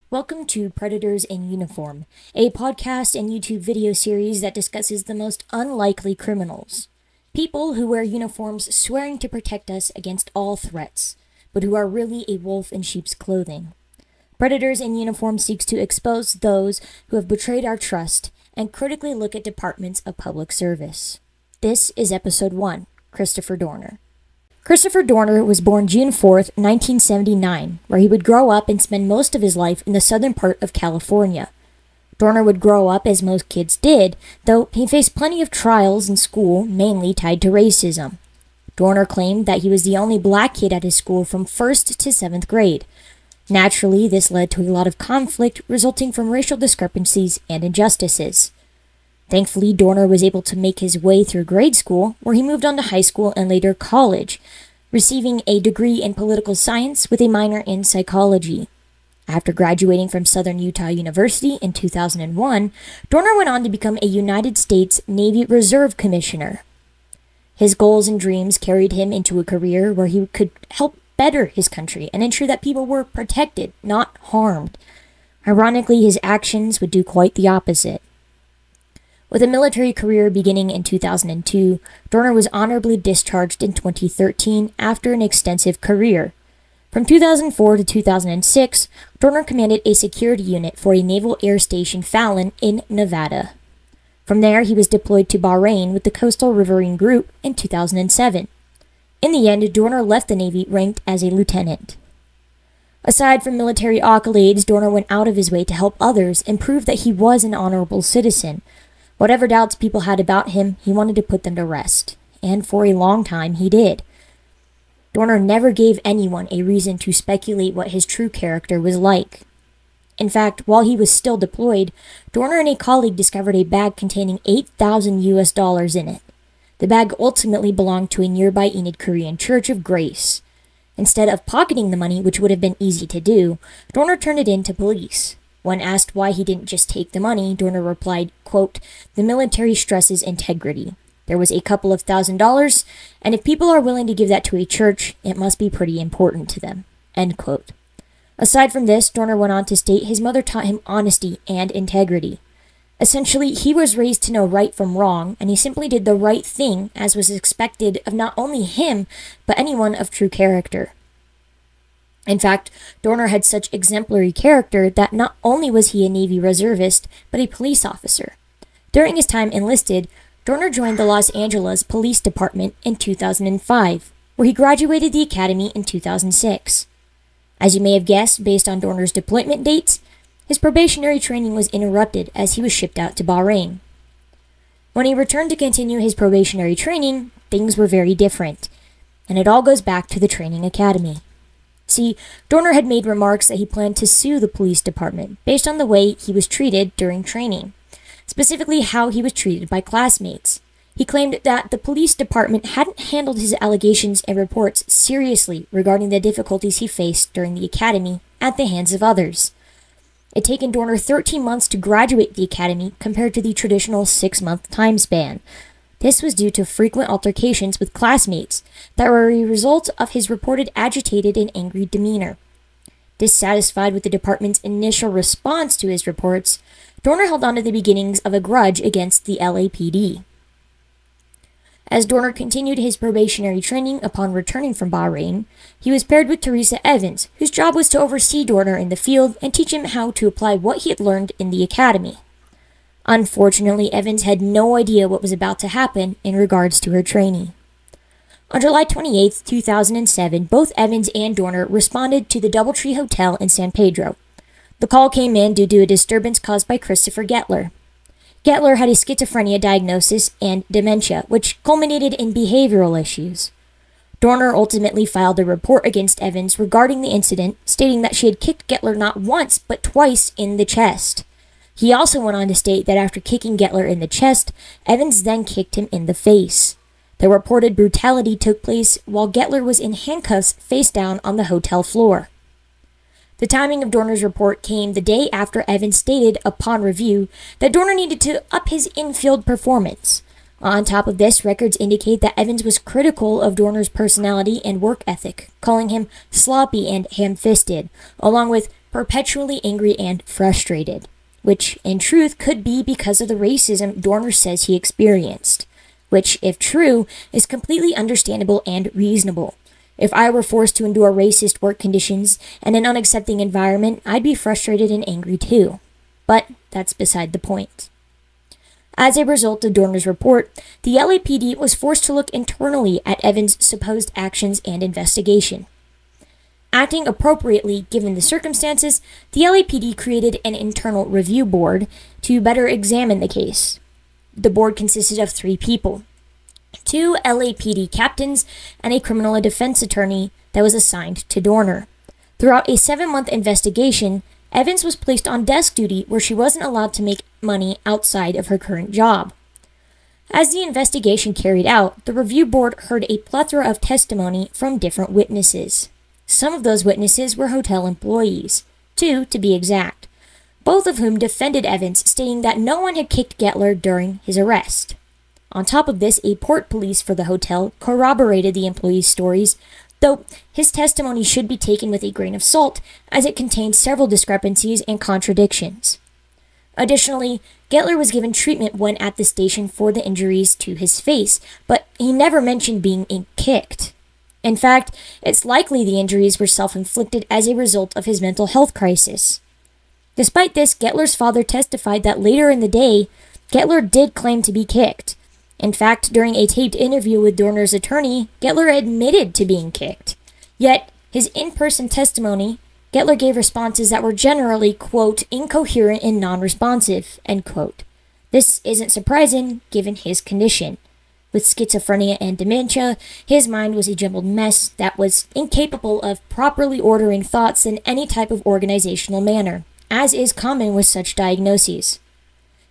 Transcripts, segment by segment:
Welcome to Predators in Uniform, a podcast and YouTube video series that discusses the most unlikely criminals. People who wear uniforms swearing to protect us against all threats, but who are really a wolf in sheep's clothing. Predators in Uniform seeks to expose those who have betrayed our trust and critically look at departments of public service. This is Episode 1, Christopher Dorner. Christopher Dorner was born June 4th, 1979, where he would grow up and spend most of his life in the southern part of California. Dorner would grow up as most kids did, though he faced plenty of trials in school, mainly tied to racism. Dorner claimed that he was the only black kid at his school from 1st to 7th grade. Naturally, this led to a lot of conflict resulting from racial discrepancies and injustices. Thankfully, Dorner was able to make his way through grade school, where he moved on to high school and later college, receiving a degree in political science with a minor in psychology. After graduating from Southern Utah University in 2001, Dorner went on to become a United States Navy Reserve Commissioner. His goals and dreams carried him into a career where he could help better his country and ensure that people were protected, not harmed. Ironically, his actions would do quite the opposite. With a military career beginning in 2002, Dorner was honorably discharged in 2013 after an extensive career. From 2004 to 2006, Dorner commanded a security unit for a Naval Air Station Fallon in Nevada. From there, he was deployed to Bahrain with the Coastal Riverine Group in 2007. In the end, Dorner left the Navy ranked as a lieutenant. Aside from military accolades, Dorner went out of his way to help others and prove that he was an honorable citizen. Whatever doubts people had about him, he wanted to put them to rest. And for a long time, he did. Dorner never gave anyone a reason to speculate what his true character was like. In fact, while he was still deployed, Dorner and a colleague discovered a bag containing $8,000 in it. The bag ultimately belonged to a nearby Enid Korean Church of Grace. Instead of pocketing the money, which would have been easy to do, Dorner turned it in to police. When asked why he didn't just take the money, Dorner replied, quote, "The military stresses integrity. There was a couple of $1,000s, and if people are willing to give that to a church, it must be pretty important to them." End quote. Aside from this, Dorner went on to state his mother taught him honesty and integrity. Essentially, he was raised to know right from wrong, and he simply did the right thing as was expected of not only him, but anyone of true character. In fact, Dorner had such exemplary character that not only was he a Navy reservist, but a police officer. During his time enlisted, Dorner joined the Los Angeles Police Department in 2005, where he graduated the academy in 2006. As you may have guessed, based on Dorner's deployment dates, his probationary training was interrupted as he was shipped out to Bahrain. When he returned to continue his probationary training, things were very different, and it all goes back to the training academy. See, Dorner had made remarks that he planned to sue the police department based on the way he was treated during training, specifically how he was treated by classmates. He claimed that the police department hadn't handled his allegations and reports seriously regarding the difficulties he faced during the academy at the hands of others. It had taken Dorner 13 months to graduate the academy compared to the traditional 6-month time span. This was due to frequent altercations with classmates that were a result of his reported agitated and angry demeanor. Dissatisfied with the department's initial response to his reports, Dorner held on to the beginnings of a grudge against the LAPD. As Dorner continued his probationary training upon returning from Bahrain, he was paired with Teresa Evans, whose job was to oversee Dorner in the field and teach him how to apply what he had learned in the academy. Unfortunately, Evans had no idea what was about to happen in regards to her trainee. On July 28, 2007, both Evans and Dorner responded to the Doubletree Hotel in San Pedro. The call came in due to a disturbance caused by Christopher Gettler. Gettler had a schizophrenia diagnosis and dementia, which culminated in behavioral issues. Dorner ultimately filed a report against Evans regarding the incident, stating that she had kicked Gettler not once, but twice in the chest. He also went on to state that after kicking Gettler in the chest, Evans then kicked him in the face. The reported brutality took place while Gettler was in handcuffs face down on the hotel floor. The timing of Dorner's report came the day after Evans stated upon review that Dorner needed to up his infield performance. On top of this, records indicate that Evans was critical of Dorner's personality and work ethic, calling him sloppy and ham-fisted, along with perpetually angry and frustrated, which in truth could be because of the racism Dorner says he experienced, which, if true, is completely understandable and reasonable. If I were forced to endure racist work conditions and an unaccepting environment, I'd be frustrated and angry too. But that's beside the point. As a result of Dorner's report, the LAPD was forced to look internally at Evans' supposed actions and investigation. Acting appropriately given the circumstances, the LAPD created an internal review board to better examine the case. The board consisted of 3 people: 2 LAPD captains and a criminal defense attorney that was assigned to Dorner. Throughout a 7-month investigation, Evans was placed on desk duty where she wasn't allowed to make money outside of her current job. As the investigation carried out, the review board heard a plethora of testimony from different witnesses. Some of those witnesses were hotel employees, 2 to be exact, both of whom defended Evans, stating that no one had kicked Gettler during his arrest. On top of this, a port police for the hotel corroborated the employees' stories, though his testimony should be taken with a grain of salt, as it contained several discrepancies and contradictions. Additionally, Gettler was given treatment when at the station for the injuries to his face, but he never mentioned being kicked. In fact, it's likely the injuries were self-inflicted as a result of his mental health crisis. Despite this, Gettler's father testified that later in the day, Gettler did claim to be kicked. In fact, during a taped interview with Dorner's attorney, Gettler admitted to being kicked. Yet, his in-person testimony, Gettler gave responses that were generally, quote, incoherent and non-responsive, end quote. This isn't surprising, given his condition. With schizophrenia and dementia, his mind was a jumbled mess that was incapable of properly ordering thoughts in any type of organizational manner, as is common with such diagnoses.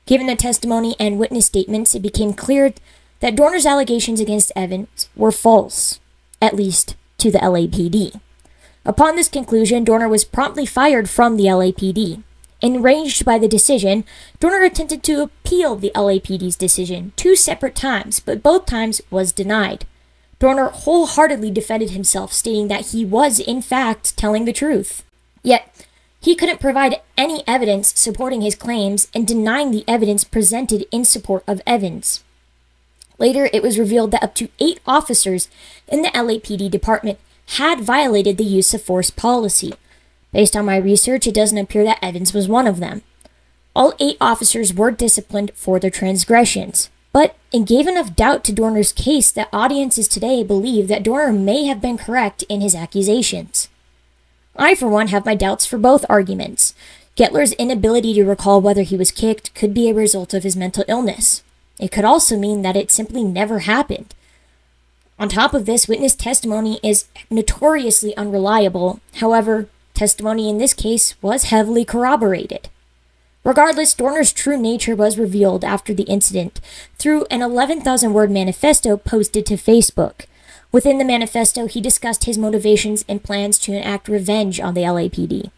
Given the testimony and witness statements, it became clear that Dorner's allegations against Evans were false, at least to the LAPD. Upon this conclusion, Dorner was promptly fired from the LAPD. Enraged by the decision, Dorner attempted to appeal the LAPD's decision 2 separate times, but both times was denied. Dorner wholeheartedly defended himself, stating that he was, in fact, telling the truth. Yet, he couldn't provide any evidence supporting his claims and denying the evidence presented in support of Evans. Later, it was revealed that up to 8 officers in the LAPD department had violated the use of force policy. Based on my research, it doesn't appear that Evans was one of them. All 8 officers were disciplined for their transgressions, but it gave enough doubt to Dorner's case that audiences today believe that Dorner may have been correct in his accusations. I, for one, have my doubts for both arguments. Gettler's inability to recall whether he was kicked could be a result of his mental illness. It could also mean that it simply never happened. On top of this, witness testimony is notoriously unreliable. However, testimony in this case was heavily corroborated. Regardless, Dorner's true nature was revealed after the incident through an 11,000-word manifesto posted to Facebook. Within the manifesto, he discussed his motivations and plans to enact revenge on the LAPD.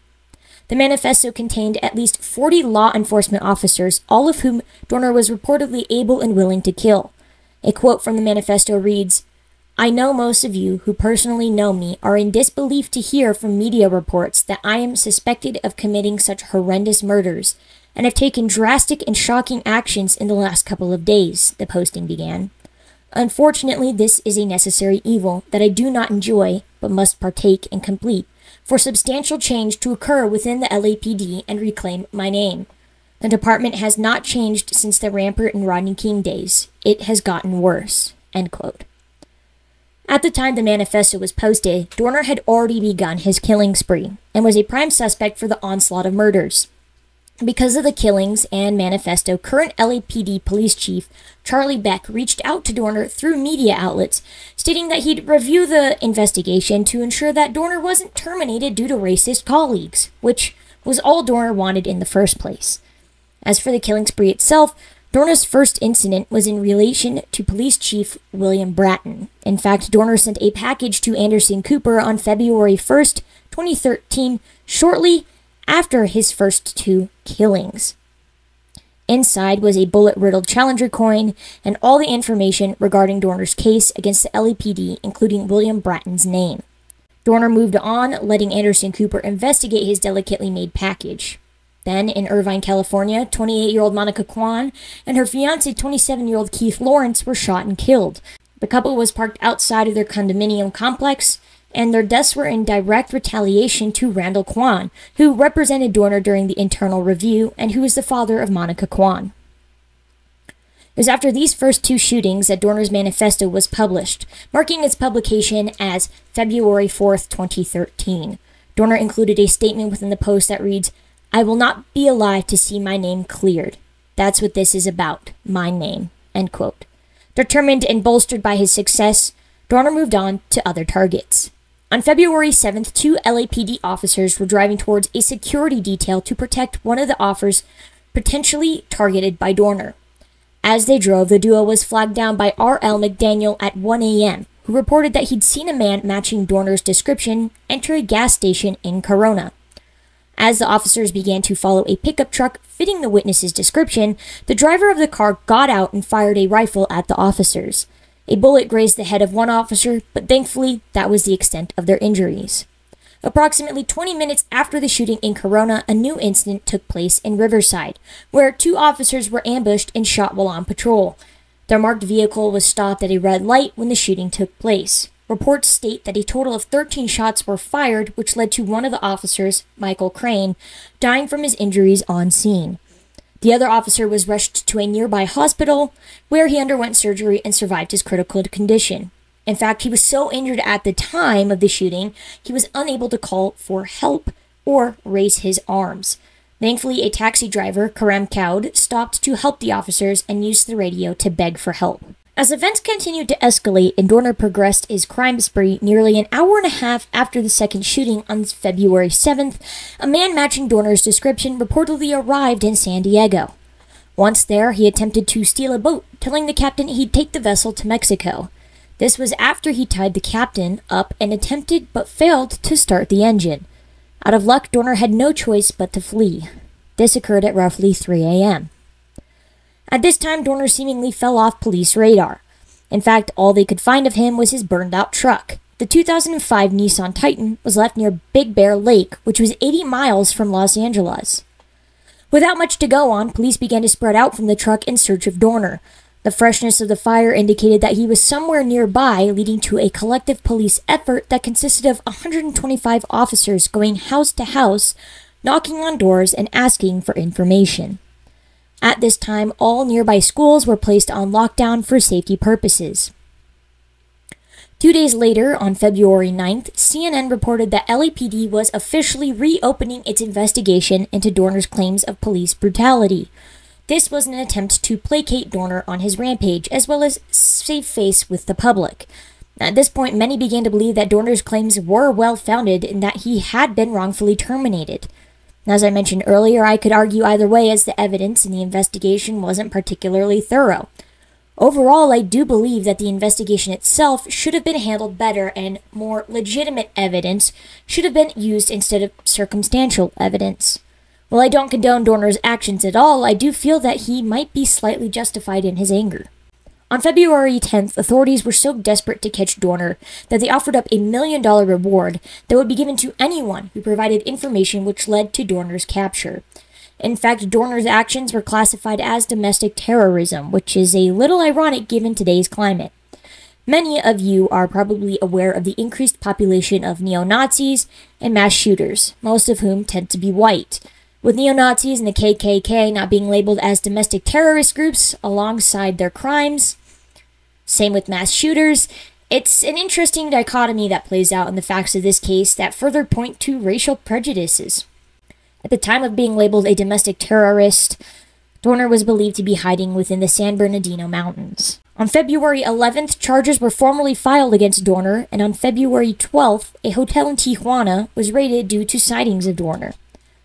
The manifesto contained at least 40 law enforcement officers, all of whom Dorner was reportedly able and willing to kill. A quote from the manifesto reads, "I know most of you who personally know me are in disbelief to hear from media reports that I am suspected of committing such horrendous murders, and have taken drastic and shocking actions in the last couple of days," the posting began. "Unfortunately, this is a necessary evil that I do not enjoy, but must partake and complete, for substantial change to occur within the LAPD and reclaim my name. The department has not changed since the Rampart and Rodney King days. It has gotten worse." End quote. At the time the manifesto was posted, Dorner had already begun his killing spree, and was a prime suspect for the onslaught of murders. Because of the killings and manifesto, current LAPD police chief Charlie Beck reached out to Dorner through media outlets, stating that he'd review the investigation to ensure that Dorner wasn't terminated due to racist colleagues, which was all Dorner wanted in the first place. As for the killing spree itself, Dorner's first incident was in relation to Police Chief William Bratton. In fact, Dorner sent a package to Anderson Cooper on February 1st, 2013, shortly after his first 2 killings. Inside was a bullet-riddled Challenger coin and all the information regarding Dorner's case against the LAPD, including William Bratton's name. Dorner moved on, letting Anderson Cooper investigate his delicately made package. Then, in Irvine, California, 28-year-old Monica Kwan and her fiancé, 27-year-old Keith Lawrence, were shot and killed. The couple was parked outside of their condominium complex, and their deaths were in direct retaliation to Randall Kwan, who represented Dorner during the internal review and who was the father of Monica Kwan. It was after these first two shootings that Dorner's manifesto was published, marking its publication as February 4th, 2013. Dorner included a statement within the post that reads, "I will not be alive to see my name cleared. That's what this is about, my name." End quote. Determined and bolstered by his success, Dorner moved on to other targets. On February 7th, two LAPD officers were driving towards a security detail to protect one of the officers potentially targeted by Dorner. As they drove, the duo was flagged down by R.L. McDaniel at 1 a.m., who reported that he'd seen a man matching Dorner's description enter a gas station in Corona. As the officers began to follow a pickup truck fitting the witness's description, the driver of the car got out and fired a rifle at the officers. A bullet grazed the head of one officer, but thankfully, that was the extent of their injuries. Approximately 20 minutes after the shooting in Corona, a new incident took place in Riverside, where two officers were ambushed and shot while on patrol. Their marked vehicle was stopped at a red light when the shooting took place. Reports state that a total of 13 shots were fired, which led to one of the officers, Michael Crane, dying from his injuries on scene. The other officer was rushed to a nearby hospital, where he underwent surgery and survived his critical condition. In fact, he was so injured at the time of the shooting, he was unable to call for help or raise his arms. Thankfully, a taxi driver, Karam Kaud, stopped to help the officers and used the radio to beg for help. As events continued to escalate and Dorner progressed his crime spree, nearly an hour and a half after the second shooting on February 7th, a man matching Dorner's description reportedly arrived in San Diego. Once there, he attempted to steal a boat, telling the captain he'd take the vessel to Mexico. This was after he tied the captain up and attempted but failed to start the engine. Out of luck, Dorner had no choice but to flee. This occurred at roughly 3 a.m. At this time, Dorner seemingly fell off police radar. In fact, all they could find of him was his burned-out truck. The 2005 Nissan Titan was left near Big Bear Lake, which was 80 miles from Los Angeles. Without much to go on, police began to spread out from the truck in search of Dorner. The freshness of the fire indicated that he was somewhere nearby, leading to a collective police effort that consisted of 125 officers going house to house, knocking on doors and asking for information. At this time, all nearby schools were placed on lockdown for safety purposes. 2 days later, on February 9th, CNN reported that LAPD was officially reopening its investigation into Dorner's claims of police brutality. This was an attempt to placate Dorner on his rampage, as well as save face with the public. At this point, many began to believe that Dorner's claims were well-founded and that he had been wrongfully terminated. As I mentioned earlier, I could argue either way as the evidence in the investigation wasn't particularly thorough. Overall, I do believe that the investigation itself should have been handled better and more legitimate evidence should have been used instead of circumstantial evidence. While I don't condone Dorner's actions at all, I do feel that he might be slightly justified in his anger. On February 10th, authorities were so desperate to catch Dorner that they offered up a $1 million reward that would be given to anyone who provided information which led to Dorner's capture. In fact, Dorner's actions were classified as domestic terrorism, which is a little ironic given today's climate. Many of you are probably aware of the increased population of neo-Nazis and mass shooters, most of whom tend to be white. With neo-Nazis and the KKK not being labeled as domestic terrorist groups alongside their crimes, same with mass shooters, it's an interesting dichotomy that plays out in the facts of this case that further point to racial prejudices. At the time of being labeled a domestic terrorist, Dorner was believed to be hiding within the San Bernardino Mountains. On February 11th, charges were formally filed against Dorner, and on February 12th, a hotel in Tijuana was raided due to sightings of Dorner.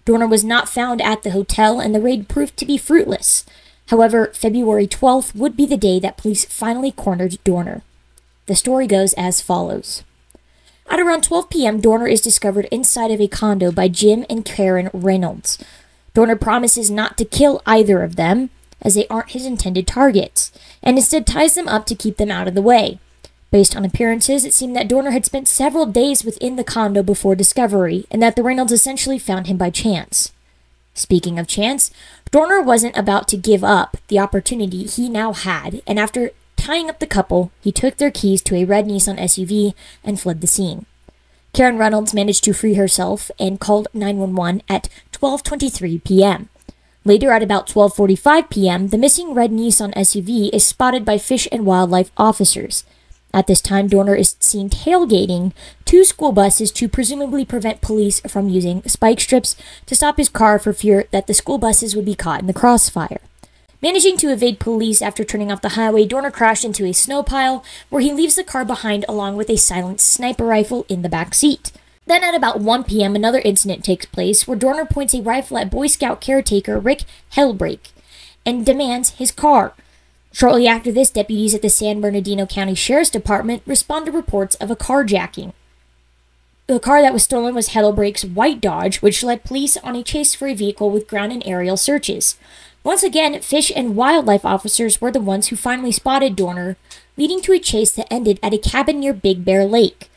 Dorner was not found at the hotel, and the raid proved to be fruitless. However, February 12th would be the day that police finally cornered Dorner. The story goes as follows. At around 12 p.m., Dorner is discovered inside of a condo by Jim and Karen Reynolds. Dorner promises not to kill either of them, as they aren't his intended targets, and instead ties them up to keep them out of the way. Based on appearances, it seemed that Dorner had spent several days within the condo before discovery, and that the Reynolds essentially found him by chance. Speaking of chance, Dorner wasn't about to give up the opportunity he now had, and after tying up the couple, he took their keys to a red Nissan SUV and fled the scene. Karen Reynolds managed to free herself and called 911 at 12:23 p.m. Later, at about 12:45 p.m., the missing red Nissan SUV is spotted by Fish and Wildlife officers. At this time, Dorner is seen tailgating two school buses to presumably prevent police from using spike strips to stop his car for fear that the school buses would be caught in the crossfire. Managing to evade police after turning off the highway, Dorner crashed into a snow pile where he leaves the car behind along with a silenced sniper rifle in the back seat. Then at about 1 p.m., another incident takes place where Dorner points a rifle at Boy Scout caretaker Rick Helbrake and demands his car. Shortly after this, deputies at the San Bernardino County Sheriff's Department respond to reports of a carjacking. The car that was stolen was Helbrake's white Dodge, which led police on a chase for a vehicle with ground and aerial searches. Once again, Fish and Wildlife officers were the ones who finally spotted Dorner, leading to a chase that ended at a cabin near Big Bear Lake.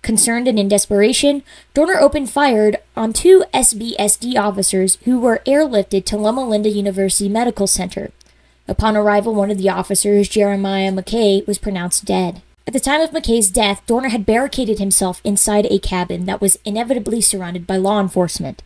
Concerned and in desperation, Dorner opened fire on two SBSD officers who were airlifted to Loma Linda University Medical Center. Upon arrival, one of the officers, Jeremiah McKay, was pronounced dead. At the time of McKay's death, Dorner had barricaded himself inside a cabin that was inevitably surrounded by law enforcement.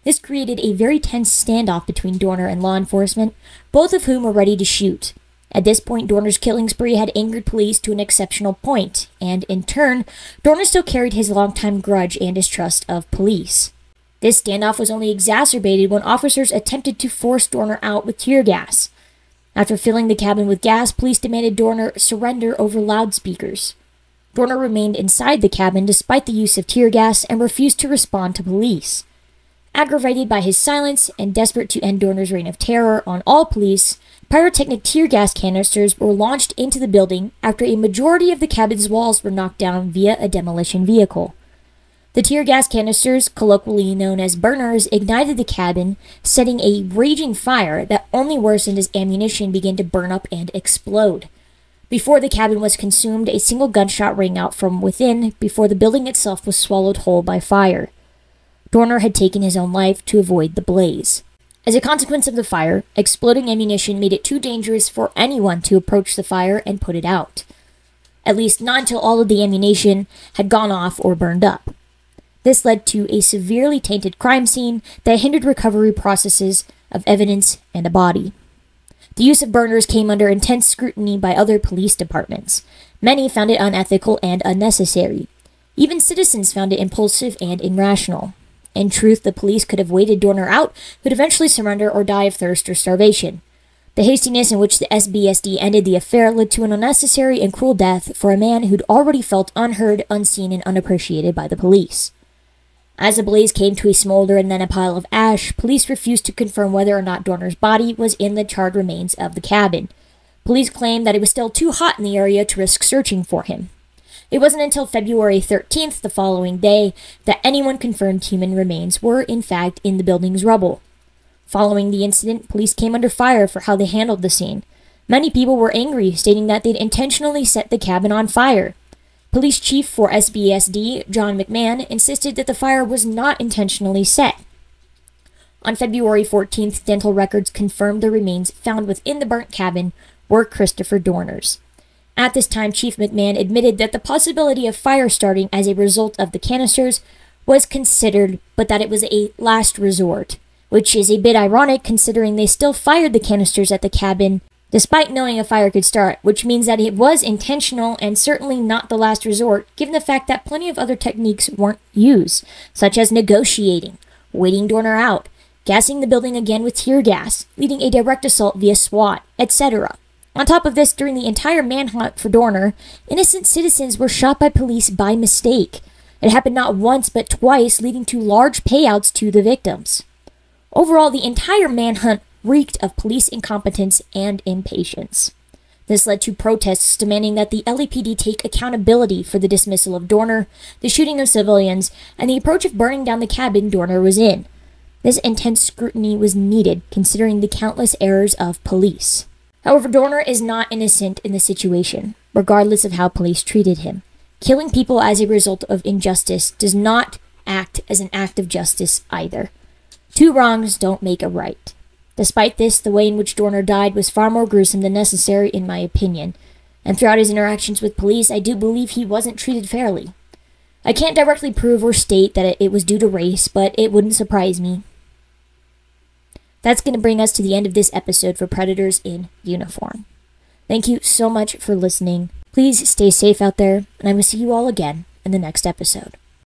This created a very tense standoff between Dorner and law enforcement, both of whom were ready to shoot. At this point, Dorner's killing spree had angered police to an exceptional point, and in turn, Dorner still carried his longtime grudge and distrust of police. This standoff was only exacerbated when officers attempted to force Dorner out with tear gas. After filling the cabin with gas, police demanded Dorner surrender over loudspeakers. Dorner remained inside the cabin despite the use of tear gas and refused to respond to police. Aggravated by his silence and desperate to end Dorner's reign of terror on all police, pyrotechnic tear gas canisters were launched into the building after a majority of the cabin's walls were knocked down via a demolition vehicle. The tear gas canisters, colloquially known as burners, ignited the cabin, setting a raging fire that only worsened as ammunition began to burn up and explode. Before the cabin was consumed, a single gunshot rang out from within before the building itself was swallowed whole by fire. Dorner had taken his own life to avoid the blaze. As a consequence of the fire, exploding ammunition made it too dangerous for anyone to approach the fire and put it out. At least not until all of the ammunition had gone off or burned up. This led to a severely tainted crime scene that hindered recovery processes of evidence and a body. The use of burners came under intense scrutiny by other police departments. Many found it unethical and unnecessary. Even citizens found it impulsive and irrational. In truth, the police could have waited Dorner out, who'd eventually surrender or die of thirst or starvation. The hastiness in which the SBSD ended the affair led to an unnecessary and cruel death for a man who'd already felt unheard, unseen, and unappreciated by the police. As the blaze came to a smolder and then a pile of ash, police refused to confirm whether or not Dorner's body was in the charred remains of the cabin. Police claimed that it was still too hot in the area to risk searching for him. It wasn't until February 13th, the following day, that anyone confirmed human remains were, in fact, in the building's rubble. Following the incident, police came under fire for how they handled the scene. Many people were angry, stating that they'd intentionally set the cabin on fire. Police Chief for SBSD, John McMahon, insisted that the fire was not intentionally set. On February 14th, dental records confirmed the remains found within the burnt cabin were Christopher Dorner's. At this time, Chief McMahon admitted that the possibility of fire starting as a result of the canisters was considered, but that it was a last resort, which is a bit ironic considering they still fired the canisters at the cabin despite knowing a fire could start, which means that it was intentional and certainly not the last resort, given the fact that plenty of other techniques weren't used, such as negotiating, waiting Dorner out, gassing the building again with tear gas, leading a direct assault via SWAT, etc. On top of this, during the entire manhunt for Dorner, innocent citizens were shot by police by mistake. It happened not once but twice, leading to large payouts to the victims. Overall, the entire manhunt reeked of police incompetence and impatience. This led to protests demanding that the LAPD take accountability for the dismissal of Dorner, the shooting of civilians, and the approach of burning down the cabin Dorner was in. This intense scrutiny was needed, considering the countless errors of police. However, Dorner is not innocent in the situation. regardless of how police treated him. Killing people as a result of injustice does not act as an act of justice either. Two wrongs don't make a right. Despite this, the way in which Dorner died was far more gruesome than necessary in my opinion, and throughout his interactions with police, I do believe he wasn't treated fairly. I can't directly prove or state that it was due to race, but it wouldn't surprise me. That's going to bring us to the end of this episode for Predators in Uniform. Thank you so much for listening. Please stay safe out there, and I will see you all again in the next episode.